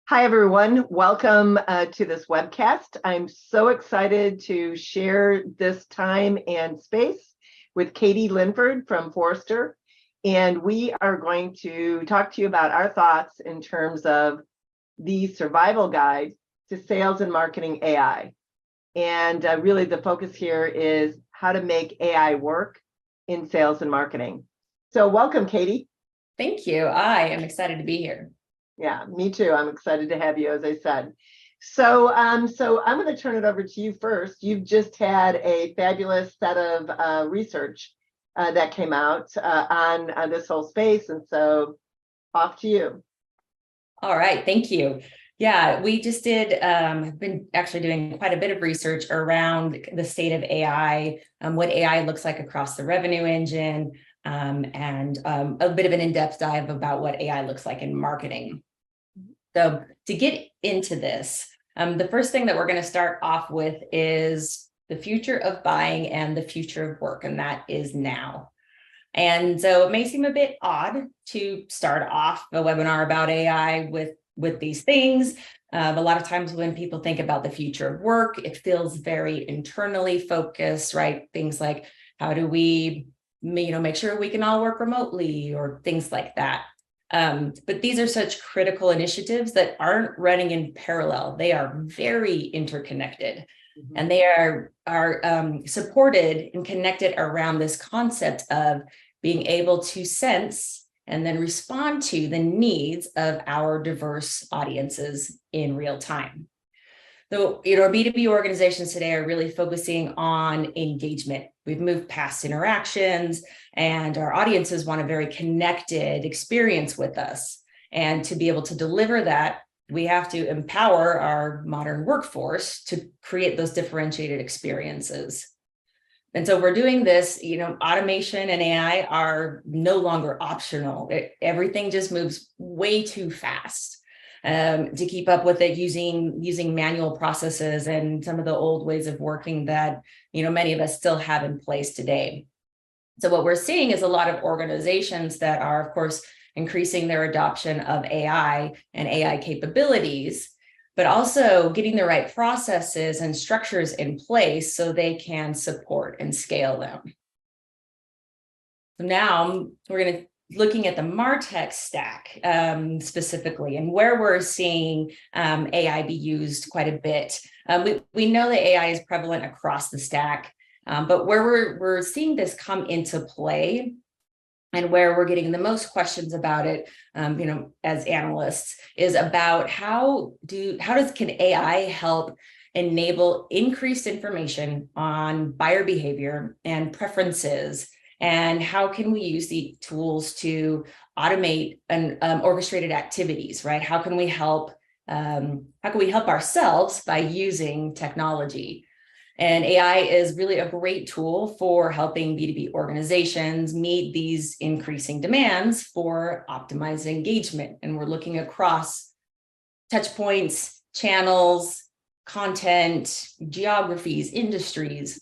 Hi, everyone. Welcome to this webcast. I'm so excited to share this time and space with Katie Linford from Forrester. And we are going to talk to you about our thoughts in terms of the survival guide to sales and marketing AI. And really the focus here is how to make AI work in sales and marketing. So welcome, Katie. Thank you. I am excited to be here. Yeah, me too. I'm excited to have you, as I said. So I'm going to turn it over to you first. You've just had a fabulous set of research that came out on this whole space. And so off to you. All right. Thank you. Yeah, we just did, been actually doing quite a bit of research around the state of AI, what AI looks like across the revenue engine, and a bit of an in-depth dive about what AI looks like in marketing. So to get into this, the first thing that we're going to start off with is the future of buying and the future of work, and that is now. And so it may seem a bit odd to start off a webinar about AI with these things. A lot of times when people think about the future of work, it feels very internally focused, right? Things like, how do we, make sure we can all work remotely or things like that. But these are such critical initiatives that aren't running in parallel. They are very interconnected, and they are supported and connected around this concept of being able to sense and then respond to the needs of our diverse audiences in real time. So, B2B organizations today are really focusing on engagement. We've moved past interactions, and our audiences want a very connected experience with us. And to be able to deliver that, we have to empower our modern workforce to create those differentiated experiences. And so we're doing this, automation and AI are no longer optional. Everything just moves way too fast. To keep up with it using manual processes and some of the old ways of working that many of us still have in place today. So what we're seeing is a lot of organizations that are, of course, increasing their adoption of AI and AI capabilities, but also getting the right processes and structures in place so they can support and scale them. So now we're going to looking at the MarTech stack specifically, and where we're seeing AI be used quite a bit. We know that AI is prevalent across the stack, but where we're seeing this come into play and where we're getting the most questions about it, as analysts, is about can AI help enable increased information on buyer behavior and preferences. And how can we use the tools to automate and orchestrated activities, right? How can we help ourselves by using technology? And AI is really a great tool for helping B2B organizations meet these increasing demands for optimized engagement. And we're looking across touch points, channels, content, geographies, industries.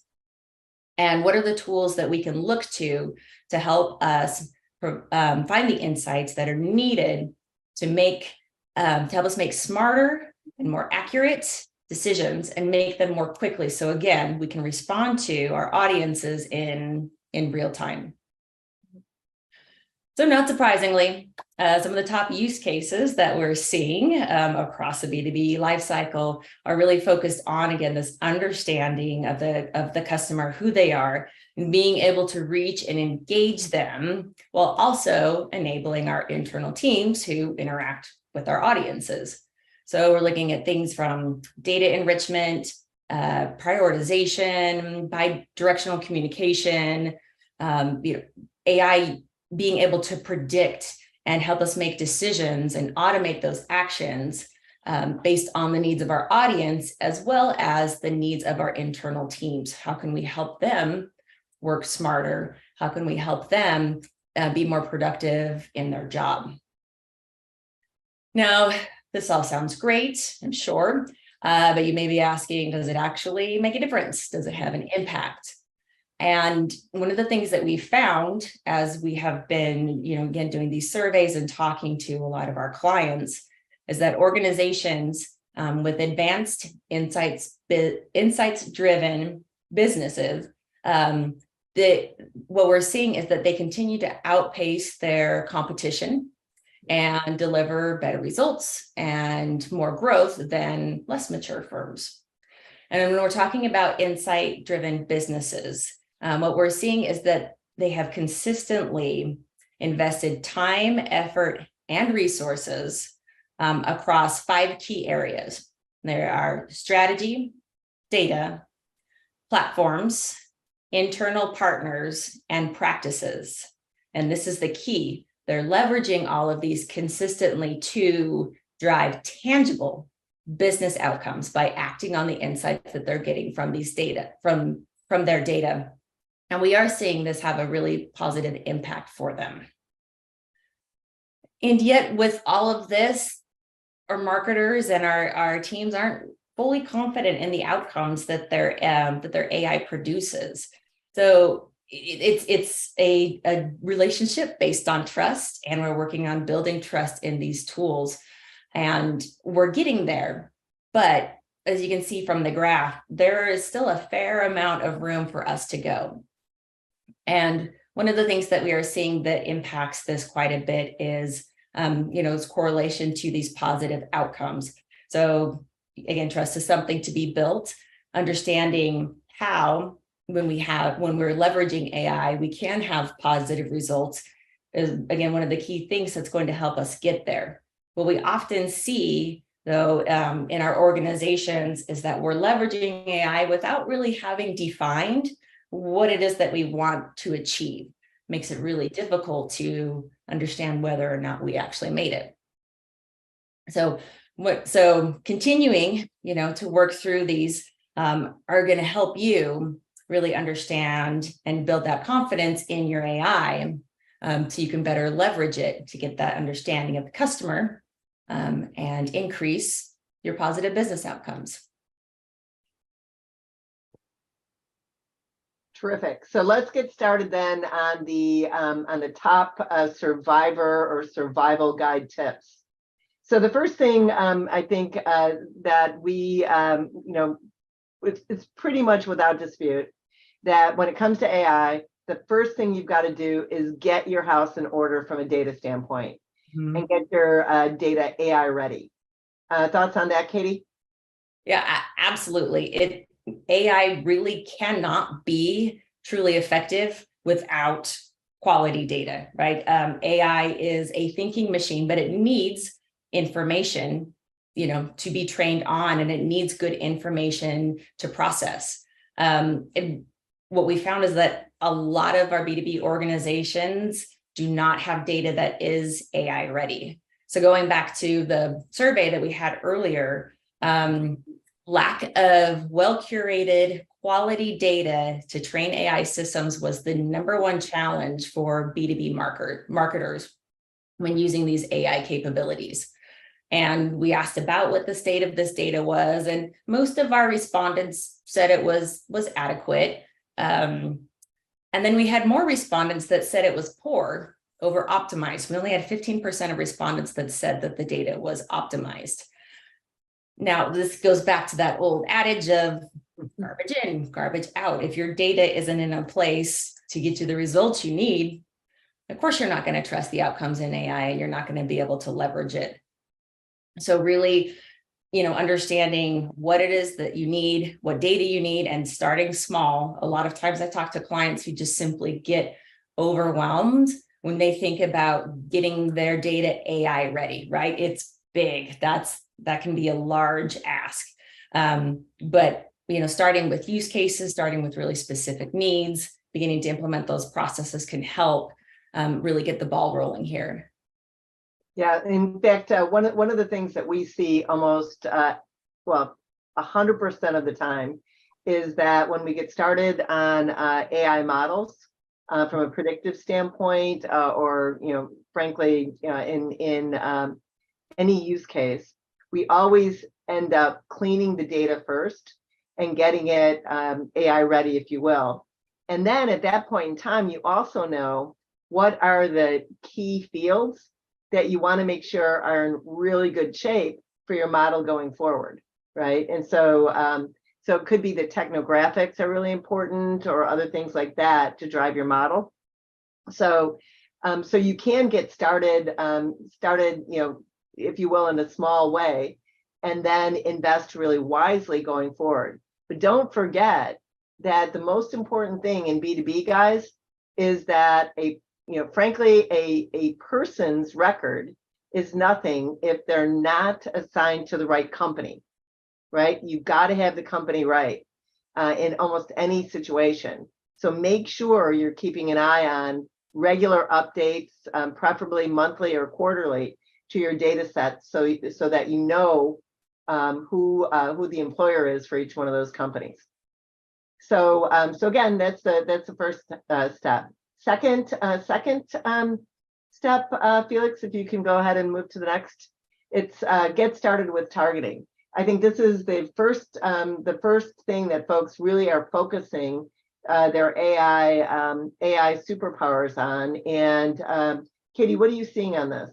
And what are the tools that we can look to help us find the insights that are needed to help us make smarter and more accurate decisions and make them more quickly. So again, we can respond to our audiences in real time. So not surprisingly, some of the top use cases that we're seeing across the B2B lifecycle are really focused on, again, this understanding of the customer, who they are, and being able to reach and engage them while also enabling our internal teams who interact with our audiences. So we're looking at things from data enrichment, prioritization, bi-directional communication, AI being able to predict and help us make decisions and automate those actions based on the needs of our audience, as well as the needs of our internal teams. How can we help them work smarter? How can we help them be more productive in their job? Now, this all sounds great, I'm sure, but you may be asking, does it actually make a difference? Does it have an impact? And one of the things that we found as we have been, again, doing these surveys and talking to a lot of our clients is that organizations with advanced insights-driven businesses, what we're seeing is that they continue to outpace their competition and deliver better results and more growth than less mature firms. And when we're talking about insight-driven businesses, what we're seeing is that they have consistently invested time, effort, and resources across 5 key areas. There are strategy, data, platforms, internal partners, and practices. And this is the key. They're leveraging all of these consistently to drive tangible business outcomes by acting on the insights that they're getting from these data, from their data. And we are seeing this have a really positive impact for them. And yet with all of this, our marketers and our teams aren't fully confident in the outcomes that their AI produces. So it's a relationship based on trust, and we're working on building trust in these tools, and we're getting there. But as you can see from the graph, there is still a fair amount of room for us to go. And one of the things that we are seeing that impacts this quite a bit is, its correlation to these positive outcomes. So again, trust is something to be built, understanding how when we're leveraging AI, we can have positive results is, again, one of the key things that's going to help us get there. What we often see, though, in our organizations is that we're leveraging AI without really having defined what it is that we want to achieve. Makes it really difficult to understand whether or not we actually made it. So continuing, to work through these are going to help you really understand and build that confidence in your AI, so you can better leverage it to get that understanding of the customer and increase your positive business outcomes. Terrific. So let's get started then on the top survivor or survival guide tips. So the first thing I think that we, it's pretty much without dispute that when it comes to AI, the first thing you've got to do is get your house in order from a data standpoint and get your data AI ready. Thoughts on that, Katie? Yeah, absolutely. AI really cannot be truly effective without quality data, right? AI is a thinking machine, but it needs information, to be trained on, and it needs good information to process. And what we found is that a lot of our B2B organizations do not have data that is AI ready. So going back to the survey that we had earlier, lack of well-curated quality data to train AI systems was the #1 challenge for B2B marketers when using these AI capabilities. And we asked about what the state of this data was, and most of our respondents said it was adequate. And then we had more respondents that said it was poor, over optimized. We only had 15% of respondents that said that the data was optimized. Now, this goes back to that old adage of garbage in, garbage out. If your data isn't in a place to get you the results you need, of course, you're not going to trust the outcomes in AI. You're not going to be able to leverage it. So really, understanding what it is that you need, what data you need, and starting small. A lot of times I talk to clients who just simply get overwhelmed when they think about getting their data AI ready, right? It's big. That can be a large ask. But, starting with use cases, starting with really specific needs, beginning to implement those processes can help really get the ball rolling here. Yeah, in fact, one of the things that we see almost, 100% of the time is that when we get started on AI models from a predictive standpoint, or frankly, in any use case, we always end up cleaning the data first and getting it AI ready, if you will. And then at that point in time, you also know what are the key fields that you want to make sure are in really good shape for your model going forward, right? And so so it could be that technographics are really important or other things like that to drive your model. So so you can get started, if you will, in a small way, and then invest really wisely going forward. But don't forget that the most important thing in B2B, guys, is that frankly, a person's record is nothing if they're not assigned to the right company, right? You've got to have the company right in almost any situation. So make sure you're keeping an eye on regular updates, preferably monthly or quarterly, to your data sets, so that you know who the employer is for each one of those companies. So so again, that's the first step. Second step, Felix, if you can go ahead and move to the next. It's get started with targeting. I think this is the first thing that folks really are focusing their AI superpowers on. And Katie, what are you seeing on this?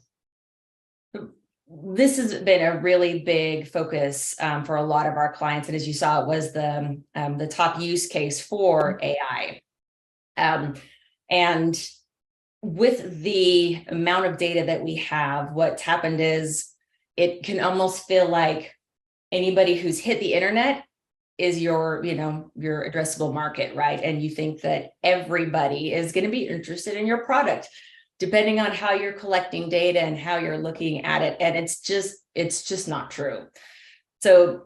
This has been a really big focus for a lot of our clients, and as you saw, it was the top use case for AI. And with the amount of data that we have, what's happened is it can almost feel like anybody who's hit the internet is your addressable market, right? And you think that everybody is going to be interested in your product, depending on how you're collecting data and how you're looking at it. And it's just not true. So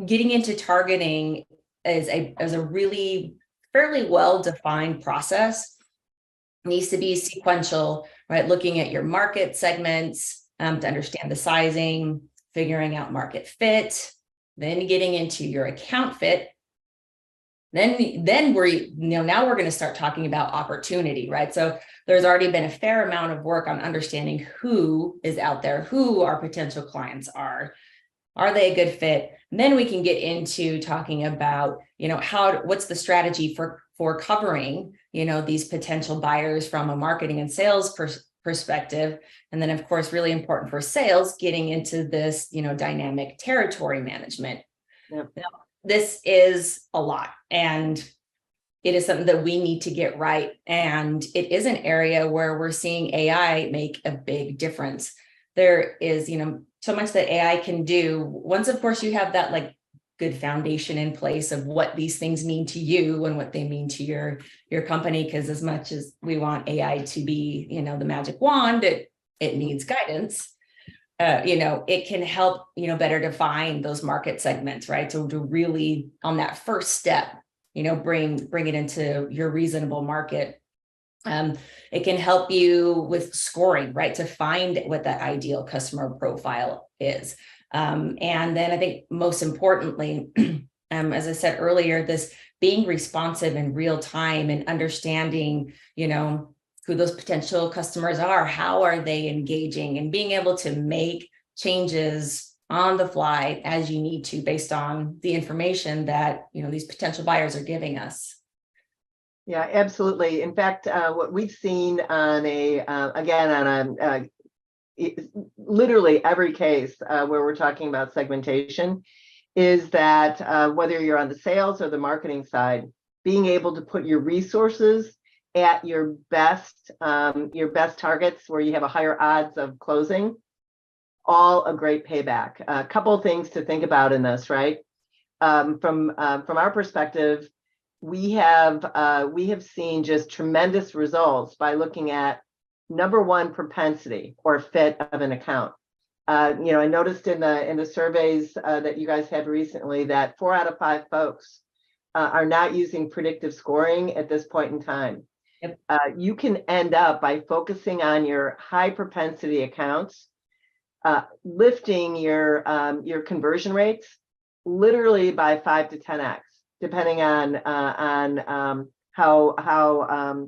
getting into targeting is a really fairly well-defined process. It needs to be sequential, right? Looking at your market segments to understand the sizing, figuring out market fit, then getting into your account fit. Then we're, now we're going to start talking about opportunity, right? So there's already been a fair amount of work on understanding who is out there, who our potential clients are they a good fit? And then we can get into talking about, what's the strategy for covering, these potential buyers from a marketing and sales perspective. And then, of course, really important for sales, getting into this, dynamic territory management. Yep. Now, this is a lot, and it is something that we need to get right. And it is an area where we're seeing AI make a big difference. There is, so much that AI can do. Once, of course, you have that good foundation in place of what these things mean to you and what they mean to your company. Because as much as we want AI to be, the magic wand, it needs guidance. It can help, better define those market segments, right? So to really, on that first step, bring it into your reasonable market. It can help you with scoring, right? To find what that ideal customer profile is. And then I think most importantly, as I said earlier, this being responsive in real time and understanding, who those potential customers are, how are they engaging, and being able to make changes on the fly as you need to based on the information that, these potential buyers are giving us. Yeah, absolutely. In fact, what we've seen on literally every case where we're talking about segmentation is that whether you're on the sales or the marketing side, being able to put your resources at your best targets where you have a higher odds of closing, all a great payback. A couple of things to think about in this, right? From our perspective, we have seen just tremendous results by looking at number one, propensity or fit of an account. I noticed in the surveys that you guys had recently that 4 out of 5 folks are not using predictive scoring at this point in time. Yep. You can end up by focusing on your high propensity accounts, lifting your conversion rates literally by 5 to 10x, depending on how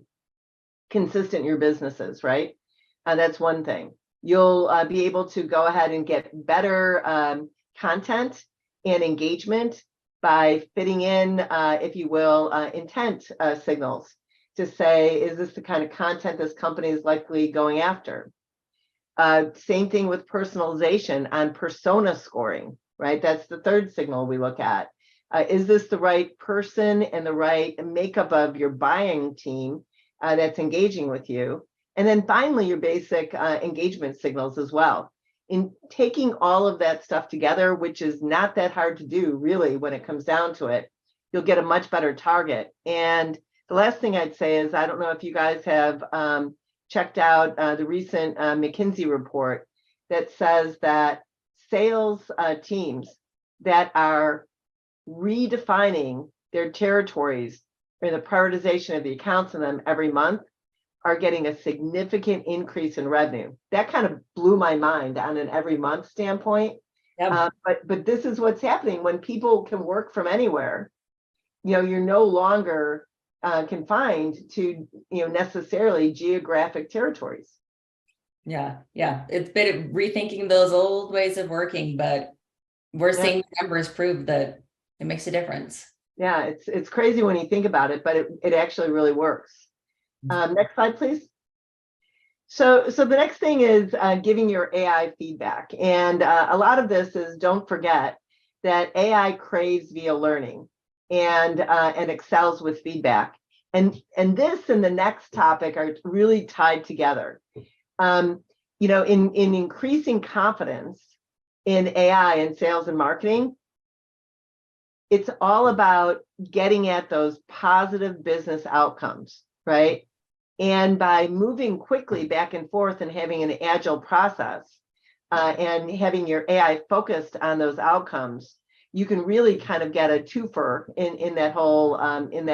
consistent your business is, right? That's one thing. You'll be able to go ahead and get better content and engagement by fitting in, if you will, intent signals to say, is this the kind of content this company is likely going after? Same thing with personalization on persona scoring, right? That's the third signal we look at. Is this the right person and the right makeup of your buying team that's engaging with you? And then finally, your basic engagement signals as well. In taking all of that stuff together, which is not that hard to do, really, when it comes down to it, you'll get a much better target. And the last thing I'd say is, I don't know if you guys have checked out the recent McKinsey report that says that sales teams that are redefining their territories or the prioritization of the accounts in them every month are getting a significant increase in revenue. That kind of blew my mind on an every month standpoint. Yep. But this is what's happening when people can work from anywhere. You're no longer confined to necessarily geographic territories. Yeah. It's been rethinking those old ways of working, but we're seeing the numbers prove that it makes a difference. Yeah, it's crazy when you think about it, but it actually really works. Next slide, please. So the next thing is giving your AI feedback. And a lot of this is, don't forget that AI craves via learning and excels with feedback. And this and the next topic are really tied together. In increasing confidence in AI in sales and marketing, it's all about getting at those positive business outcomes, right? And by moving quickly back and forth and having an agile process and having your AI focused on those outcomes, you can really kind of get a twofer in that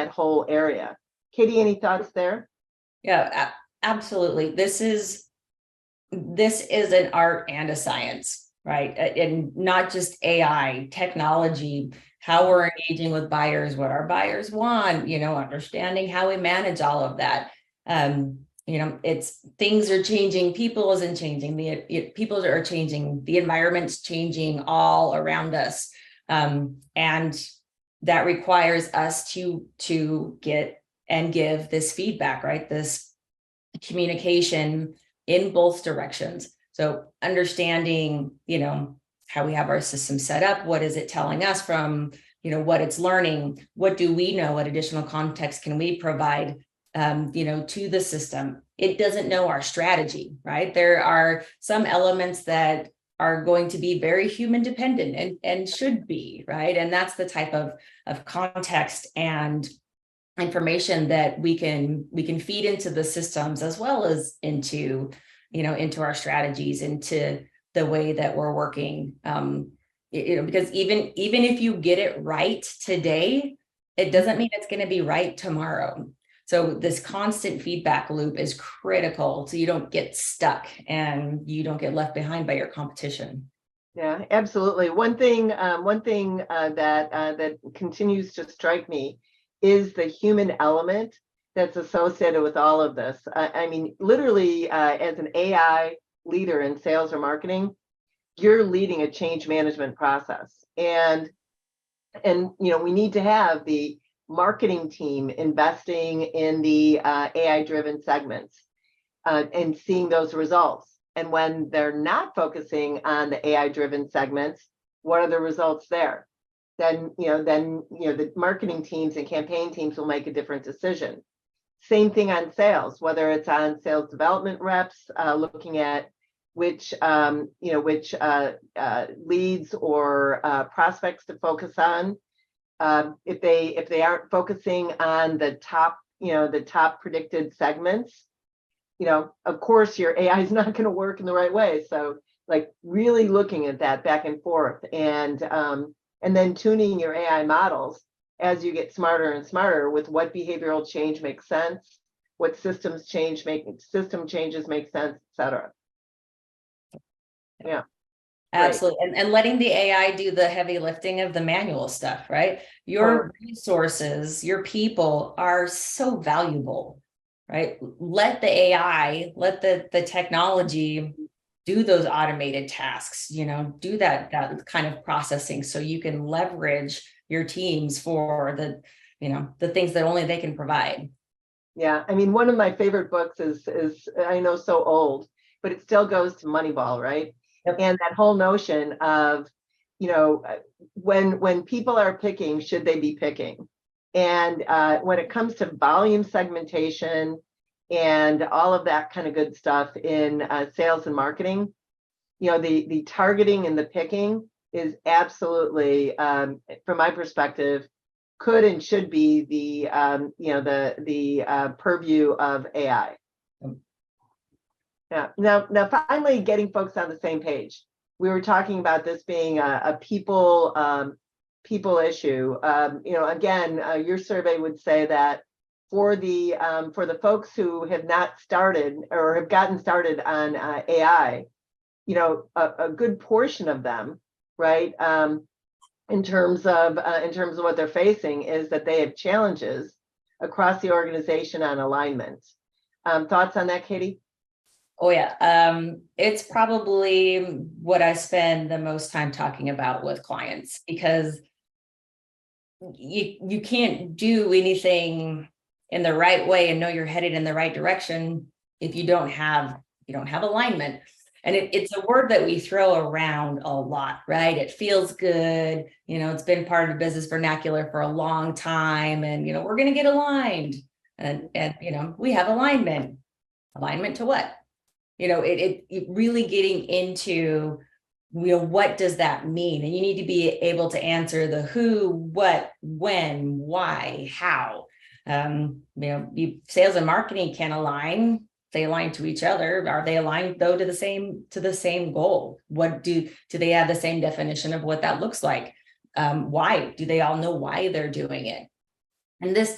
whole area. Katie, any thoughts there? Yeah, absolutely. This is an art and a science, right? And not just AI, technology, how we're engaging with buyers, what our buyers want, understanding how we manage all of that. It's things are changing, people isn't changing, people are changing, the environment's changing all around us. And that requires us to get and give this feedback, right? This communication in both directions. So understanding, how we have our system set up, what is it telling us from, what it's learning, what do we know, what additional context can we provide, to the system. It doesn't know our strategy, right? There are some elements that are going to be very human dependent and should be, right? And that's the type of context and information that we can feed into the systems, as well as into our strategies, into the way that we're working. Because even if you get it right today, it doesn't mean it's going to be right tomorrow. So this constant feedback loop is critical, so you don't get stuck and you don't get left behind by your competition. Yeah, absolutely. One thing that continues to strike me is the human element that's associated with all of this. I mean, literally, as an AI leader in sales or marketing, you're leading a change management process, and we need to have the marketing team investing in the AI-driven segments and seeing those results. And when they're not focusing on the AI-driven segments, what are the results there? Then the marketing teams and campaign teams will make a different decision. Same thing on sales, whether it's on sales development reps looking at which leads or prospects to focus on. If they aren't focusing on the top predicted segments, of course your AI is not going to work in the right way. So like really looking at that back and forth, and then tuning your AI models as you get smarter and smarter with what behavioral change makes sense, what system changes make sense, et cetera. Yeah. Absolutely. And letting the AI do the heavy lifting of the manual stuff, right? Your resources, your people are so valuable, right? Let the AI, let the technology do those automated tasks, do that kind of processing, so you can leverage your teams for the things that only they can provide. Yeah. I mean, one of my favorite books is I know, so old, but it still goes to Moneyball, right? Yep. And that whole notion of, when people are picking, should they be picking? And when it comes to volume segmentation and all of that kind of good stuff in sales and marketing, the targeting and the picking is absolutely, from my perspective, could and should be the purview of AI. Yeah. Now, finally, getting folks on the same page. We were talking about this being a people issue. Again, your survey would say that for the folks who have not started or have gotten started on AI, a good portion of them, right, in terms of what they're facing is that they have challenges across the organization on alignment. Thoughts on that, Katie? Oh yeah, it's probably what I spend the most time talking about with clients, because you can't do anything in the right way and know you're headed in the right direction if you don't have alignment. And it's a word that we throw around a lot, right? It feels good. It's been part of the business vernacular for a long time, and we're going to get aligned, and we have alignment. Alignment to what? It really getting into, what does that mean? And you need to be able to answer the who, what, when, why, how. Sales and marketing can align. They align to each other. Are they aligned though to the same goal? What do they have the same definition of what that looks like? Why do they all know why they're doing it? And this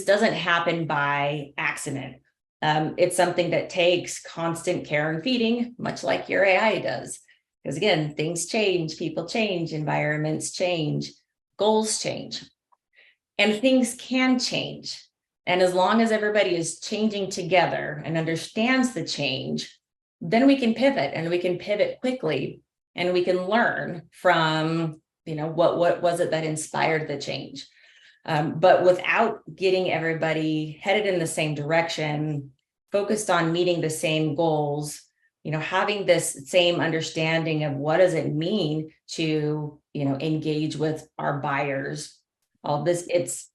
doesn't happen by accident. It's something that takes constant care and feeding, much like your AI does. Because again, things change, people change, environments change, goals change, and things can change. And as long as everybody is changing together and understands the change, then we can pivot, and we can pivot quickly, and we can learn from, what was it that inspired the change. But without getting everybody headed in the same direction, focused on meeting the same goals, having this same understanding of what does it mean to, engage with our buyers. All this,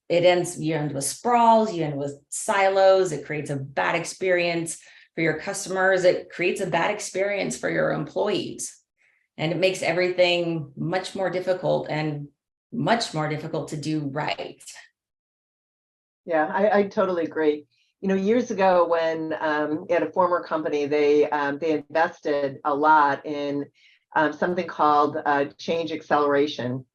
you end with sprawls, you end with silos. It creates a bad experience for your customers. It creates a bad experience for your employees. And it makes everything much more difficult to do right. Yeah, I totally agree. Years ago when at a former company, they invested a lot in something called change acceleration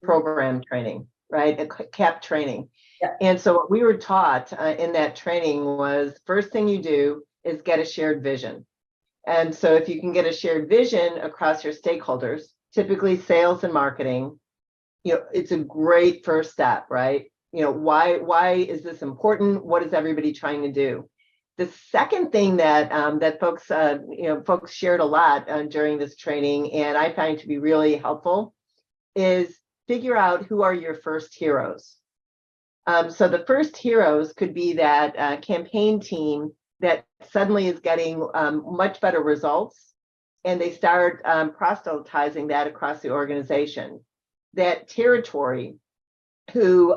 program training, right? A CAP training. Yeah. And so what we were taught in that training was, first thing you do is get a shared vision. And so if you can get a shared vision across your stakeholders, typically sales and marketing, it's a great first step, right? Why is this important? What is everybody trying to do? The second thing that folks shared a lot during this training, and I find to be really helpful, is figure out who are your first heroes. So the first heroes could be that campaign team that suddenly is getting much better results, and they start proselytizing that across the organization. That territory who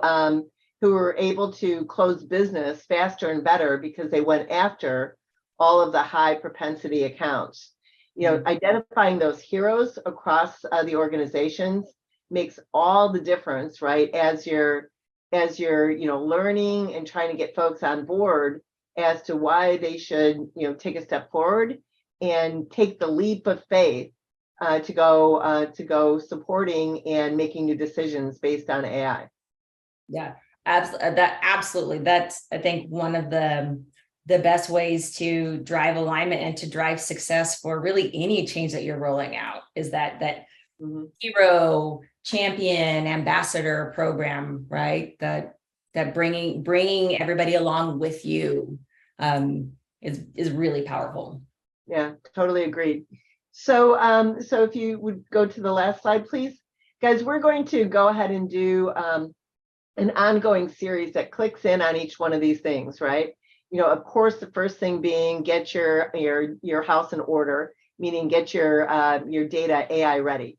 were able to close business faster and better because they went after all of the high propensity accounts. Identifying those heroes across the organizations makes all the difference, right? As you're learning and trying to get folks on board as to why they should take a step forward and take the leap of faith to go supporting and making new decisions based on AI. Yeah, absolutely. That's, I think, one of the best ways to drive alignment and to drive success for really any change that you're rolling out is that hero, champion, ambassador program, right? That bringing everybody along with you is really powerful. Yeah, totally agreed. So if you would go to the last slide, please. Guys, we're going to go ahead and do an ongoing series that clicks in on each one of these things, right? Of course, the first thing being get your house in order, meaning get your data AI ready.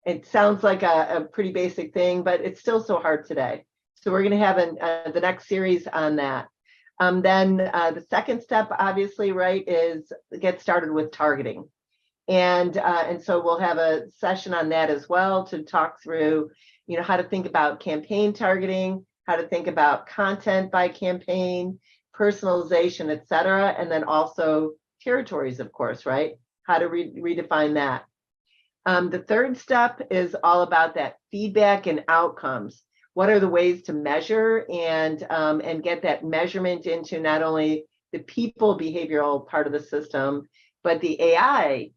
It sounds like a pretty basic thing, but it's still so hard today. So we're going to have the next series on that. Then the second step, obviously, right, is get started with targeting. And so we'll have a session on that as well to talk through, how to think about campaign targeting, how to think about content by campaign, personalization, et cetera, and then also territories, of course, right? How to redefine that. The third step is all about that feedback and outcomes. What are the ways to measure and get that measurement into not only the people behavioral part of the system, but the AI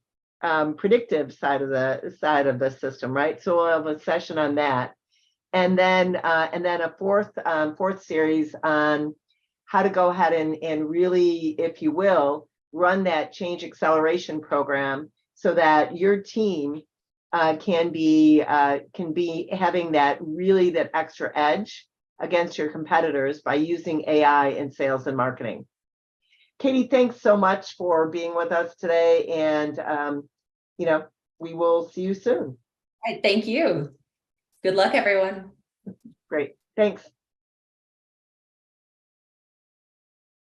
predictive side of the system, right? So we'll have a session on that, and then a fourth series on how to go ahead and really, if you will, run that change acceleration program so that your team can be having that extra edge against your competitors by using AI in sales and marketing. Katie, thanks so much for being with us today, and we will see you soon. All right, thank you. Good luck, everyone. Great, thanks.